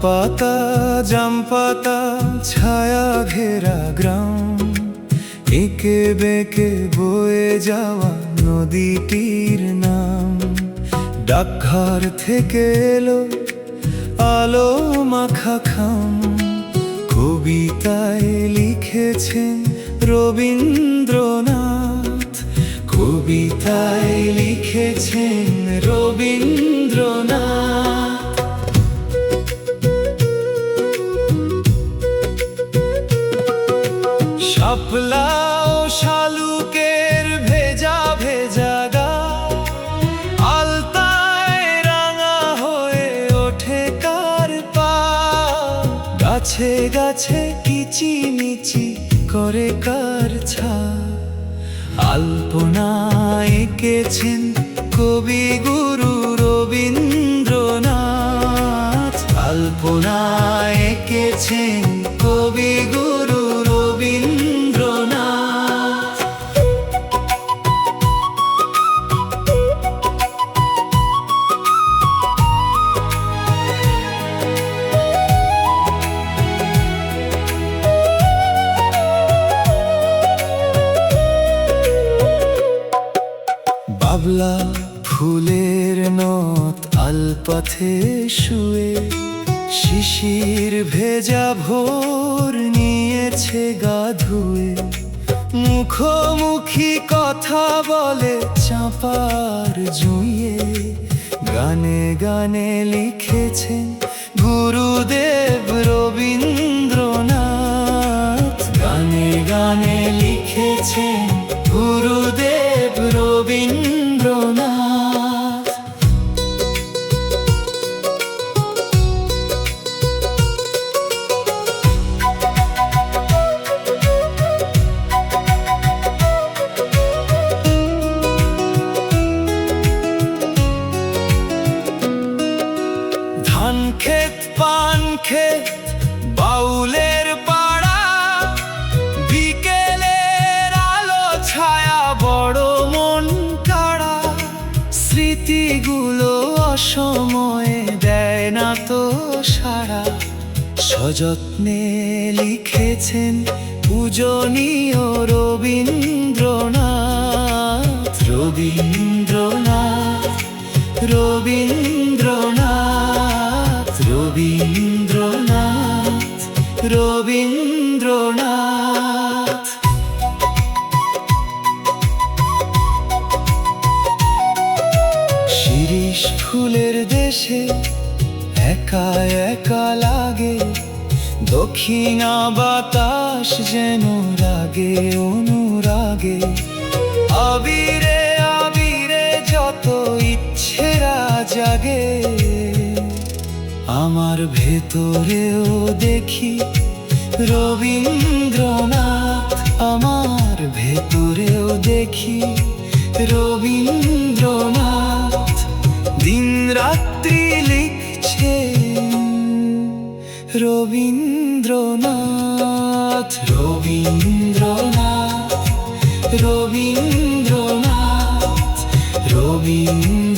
পাতা জামপাতা ছায়া ঘেরা গ্রাম, এঁকে বেঁকে বয়ে যাওয়া নদীটির নাম। ডাকঘর থেকে এলো আলো মাখা খাম, কবিতায় লিখেছেন রবীন্দ্রনাথ, কবিতায় লিখেছেন রবীন্দ্রনাথ। শাপলা ও শালুকের ভেজা ভেজা গা, আলতায় রাঙা হয়ে ওঠে কার পা। গাছে গাছে কিচিমিচি করে কার ছা, আলপনা এঁকেছেন কবিগুরু রবীন্দ্রনাথ, আলপনা এঁকেছেন কবিগুরু রবীন্দ্রনাথ। বাবলা ফুলের নথ আলপথে শুয়ে, শিশির ভেজা ভোর নিয়েছে গা ধুয়ে। মুখোমুখি কথা বলে চাঁপার জুঁইয়ে, গানে গানে লিখেছেন গুরুদেব রবীন্দ্রনাথ, গানে গানে লিখেছেন গুরুদেব রবীন্দ্রনাথ। ধান ক্ষেত পান ক্ষেত বাউলের পাড়া, বিকেলের আলো ছায়া বড় মন কাড়া। স্মৃতিগুলো অসময়ে দেয় না তো সাড়া, সযত্নে লিখেছেন পূজনীয় রবীন্দ্রনাথ, রবীন্দ্রনাথ, রবীন্দ্রনাথ, রবীন্দ্রনাথ, রবীন্দ্রনাথ। শিরীষ ফুলের দেশে একা একা লাগে, দক্ষিণা বাতাস যেন রাগে অনুরাগে। আবিরে আবিরে যত ইচ্ছেরা জাগে, আমার ভেতরেও দেখি রবীন্দ্রনাথ, আমার ভেতরেও দেখি রবীন্দ্রনাথ। দিন রাত্রি লিখছেন রবীন্দ্রনাথ, রবীন্দ্রনাথ, রবীন্দ্রনাথ, রবীন্দ্রনাথ।